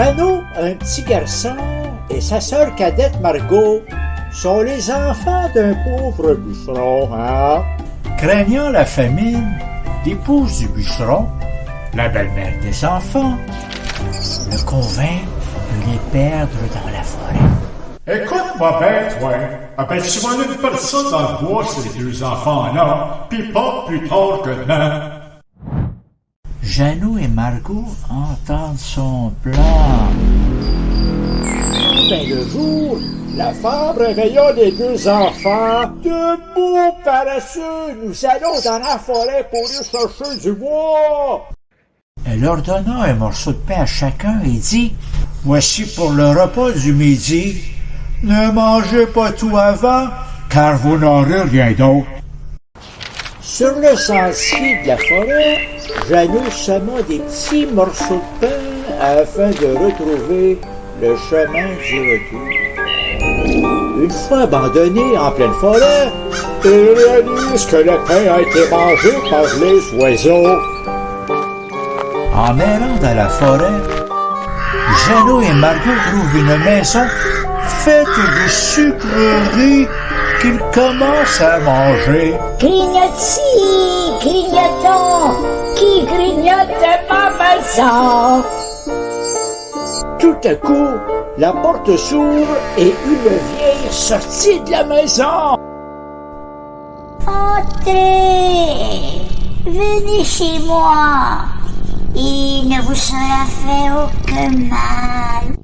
Jeannot, un petit garçon, et sa sœur cadette Margot sont les enfants d'un pauvre bûcheron, hein? Craignant la famine, l'épouse du bûcheron, la belle-mère des enfants, le convainc de les perdre dans la forêt. Écoute-moi bien, toi. Ah ben, tu vas aller faire ça dans le bois, ces deux enfants-là, pis pas plus tard que demain. Jeannot et Margot entendent son plan. Ben le jour, la femme réveilla les deux enfants. Debout, paresseux, nous allons dans la forêt pour y chercher du bois. Elle leur donna un morceau de pain à chacun et dit: voici pour le repas du midi. Ne mangez pas tout avant, car vous n'aurez rien d'autre. Sur le sentier de la forêt, Jeannot sema des petits morceaux de pain afin de retrouver le chemin du retour. Une fois abandonné en pleine forêt, il réalise que le pain a été mangé par les oiseaux. En errant dans la forêt, Jeannot et Margot trouvent une maison faite de sucreries qu'ils commencent à manger. Grignotis, grignotons, qui grignote ma maison? Tout à coup, la porte s'ouvre et une vieille sortit de la maison. Entrez, venez chez moi, il ne vous sera fait aucun mal.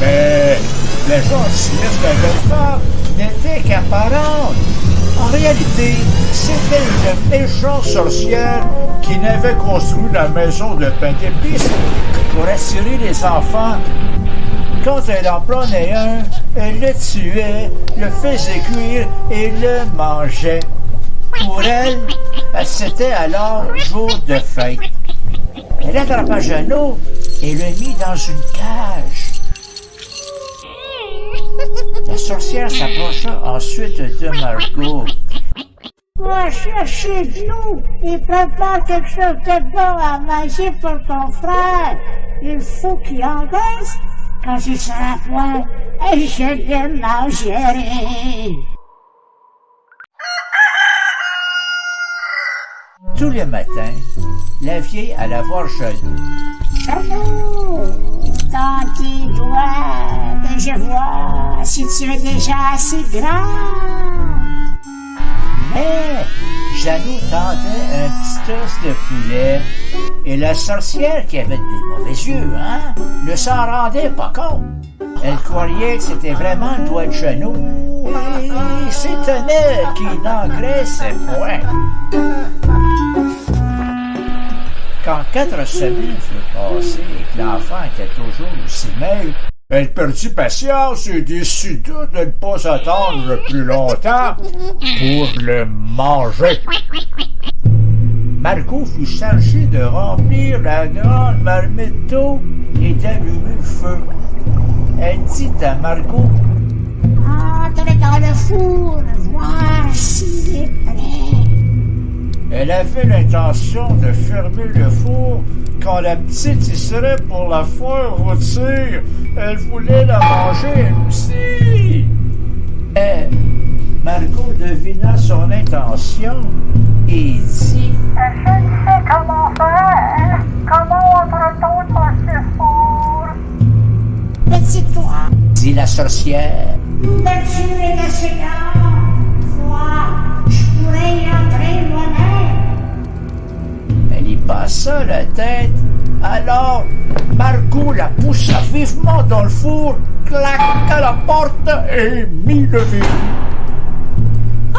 Mais la gentillesse de la jeune femme n'était qu'apparente. En réalité, c'était une méchante sorcière qui n'avait construit la maison de pain d'épices pour assurer les enfants. Quand elle en prenait un, elle le tuait, le faisait cuire et le mangeait. Pour elle, c'était alors jour de fête. Elle attrapa Jeannot et le mit dans une cage. La sorcière s'approcha ensuite de Margot. Va chercher de l'eau et prépare quelque chose de bon à manger pour ton frère. Il faut qu'il engraisse. Quand il sera point, je le mangerai. Tous les matins, la vieille alla voir Jeannot. Jeannot, dans tes doigts, que je vois si tu es déjà assez grand. Mais Jeannot tendait un petit os de poulet et la sorcière, qui avait des mauvais yeux, ne s'en rendait pas compte. Elle croyait que c'était vraiment le doigt de Jeannot et s'étonnait qu'il n'engraissait point. Quand 4 semaines furent passées et que l'enfant était toujours aussi maigre, elle perdit patience et décida de ne pas attendre plus longtemps pour le manger. Margot fut chargée de remplir la grande marmite d'eau et d'allumer le feu. Elle dit à Margot: Entre dans le four, voir s'il est prêt. Elle avait l'intention de fermer le four quand la petite y serait pour la faire rôtir. Elle voulait la manger elle aussi. Mais Margot devina son intention et dit: Je ne sais comment faire. Comment entre-t-on dans ce four? Petit-toi, dit la sorcière. le Dieu est assez grand. Moi, je pourrais y entrer moi-même. Elle y passa la tête. Alors, Margot la poussa vivement dans le four, claqua la porte et mit le vide.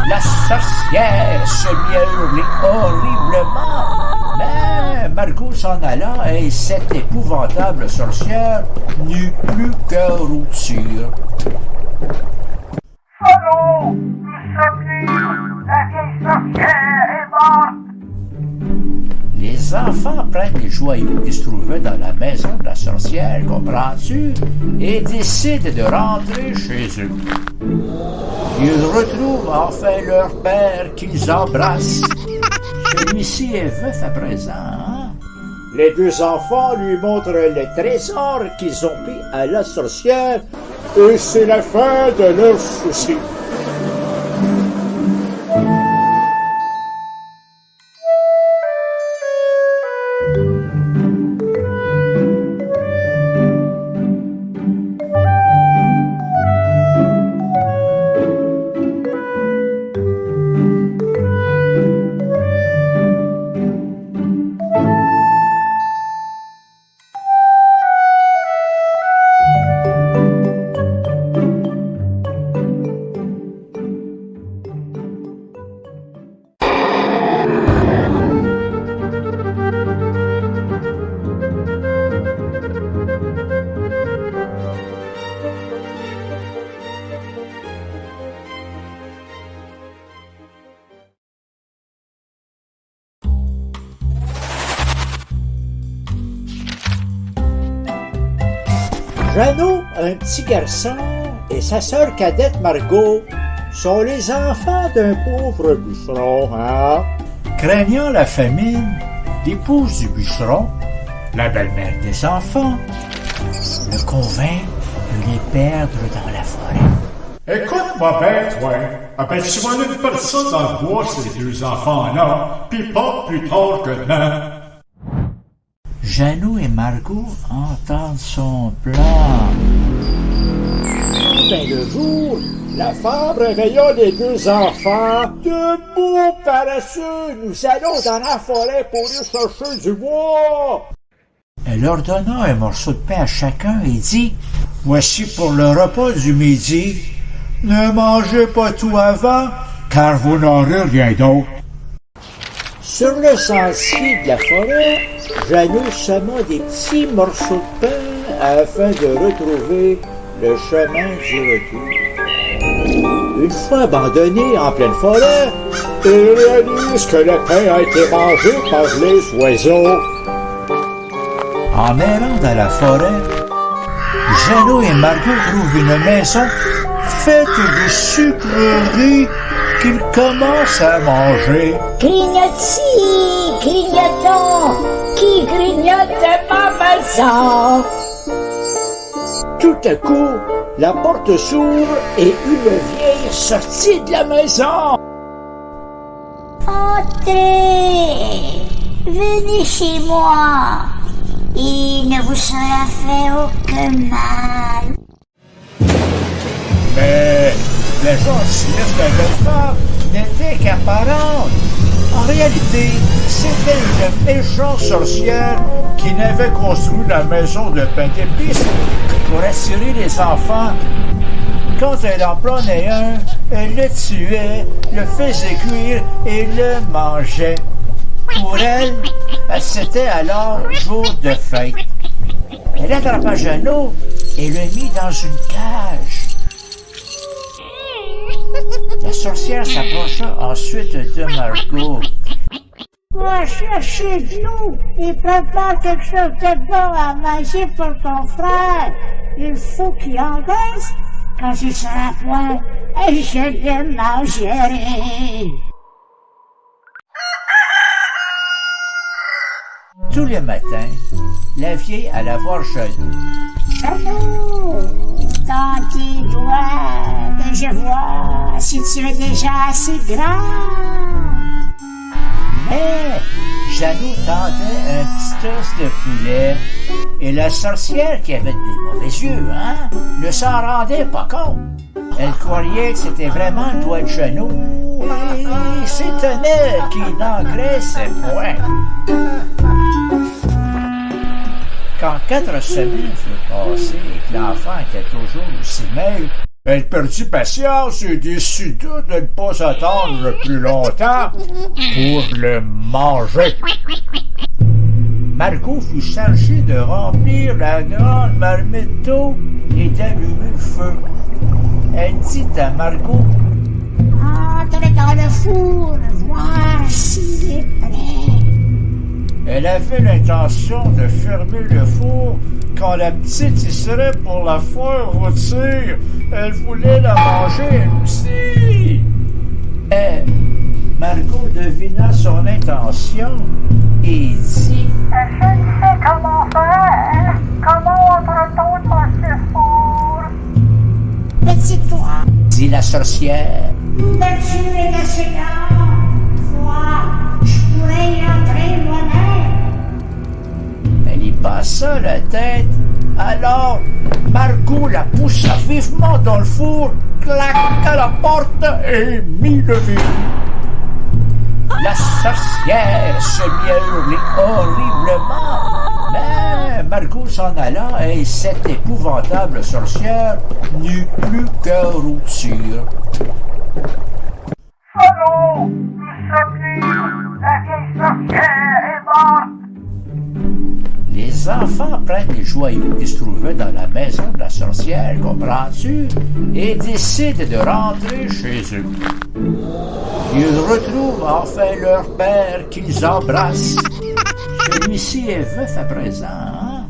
La sorcière se mit à hurler horriblement. Mais Margot s'en alla et cette épouvantable sorcière n'eut plus qu'à rôtir. Allons, nous sommes libres. La vieille sorcière est morte. Les enfants prennent les joyaux qui se trouvaient dans la maison de la sorcière, comprends-tu, et décident de rentrer chez eux. Ils retrouvent enfin leur père qu'ils embrassent. Celui-ci est veuf à présent, Les deux enfants lui montrent le trésor qu'ils ont pris à la sorcière et c'est la fin de leurs soucis. Jeannot, un petit garçon, et sa sœur cadette Margot sont les enfants d'un pauvre bûcheron, hein? Craignant la famine, l'épouse du bûcheron, la belle-mère des enfants, le convainc de les perdre dans la forêt. Écoute-moi bien, toi. Aperçois une personne dans le bois, ces deux enfants-là, pis pas plus tard que demain. Jeannot et Margot entendent son plan. Ben le jour, la femme réveilla les deux enfants. Debout, paresseux, nous allons dans la forêt pour y chercher du bois. Elle leur donna un morceau de pain à chacun et dit, « Voici pour le repas du midi. Ne mangez pas tout avant, car vous n'aurez rien d'autre. » Sur le sentier de la forêt, Jeannot sema des petits morceaux de pain afin de retrouver le chemin du retour. Une fois abandonné en pleine forêt, il réalise que le pain a été mangé par les oiseaux. En errant dans la forêt, Jeannot et Margot trouvent une maison faite de sucreries qu'ils commencent à manger. Grignotis, grignotons, qui grignote ma maison? Tout à coup, la porte s'ouvre et une vieille sortit de la maison. Entrez, venez chez moi, il ne vous sera fait aucun mal. Mais la gentillesse de la jeune femme n'était qu'apparente. En réalité, c'était une méchante sorcière qui n'avait construit la maison de pain d'épices pour assurer les enfants. Quand elle en prenait un, elle le tuait, le faisait cuire et le mangeait. Pour elle, c'était alors jour de fête. Elle attrapa Jeannot et le mit dans une cage. La sorcière s'approcha ensuite de Margot. Va chercher de l'eau et prépare quelque chose de bon à manger pour ton frère. Il faut qu'il engraisse. Quand il sera point, je le mangerai. Tous les matins, la vieille alla voir Jeannot. Jeannot, dans tes doigts que je vois si tu es déjà assez grand. Mais Jeannot tendait un petit os de poulet et la sorcière, qui avait des mauvais yeux, ne s'en rendait pas compte. Elle croyait que c'était vraiment le doigt de Jeannot et s'étonnait qu'il n'engraissait point. Quand 4 semaines furent passées et que l'enfant était toujours aussi maigre, elle perdit patience et décida de ne pas attendre plus longtemps pour le manger. Margot fut chargée de remplir la grande marmite d'eau et d'allumer le feu. Elle dit à Margot, « Entre dans le four, voir s'il est prêt. » Elle avait l'intention de fermer le four quand la petite y serait pour la faire rôtir. Elle voulait la manger elle aussi. Mais Margot devina son intention et dit, « comment faire? Comment entre-t-on dans ce four? Petit-toi, dit la sorcière. le Dieu est assez grand. Moi, je pourrais y entrer moi-même. Elle y passa la tête. Alors, Margot la poussa vivement dans le four, claqua la porte et mit le verrou. La sorcière se mit à hurler horriblement. Mais Margot s'en alla et cette épouvantable sorcière n'eut plus qu'à rôtir. Allons, nous sommes libres. La vieille sorcière est morte. Les enfants prennent les joyaux qui se trouvaient dans la maison de la sorcière, comprends-tu, et décident de rentrer chez eux. Ils retrouvent enfin leur père qu'ils embrassent. Celui-ci est veuf à présent, hein?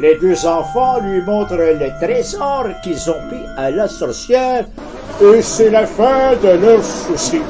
Les deux enfants lui montrent le trésor qu'ils ont pris à la sorcière, et c'est la fin de leur souci.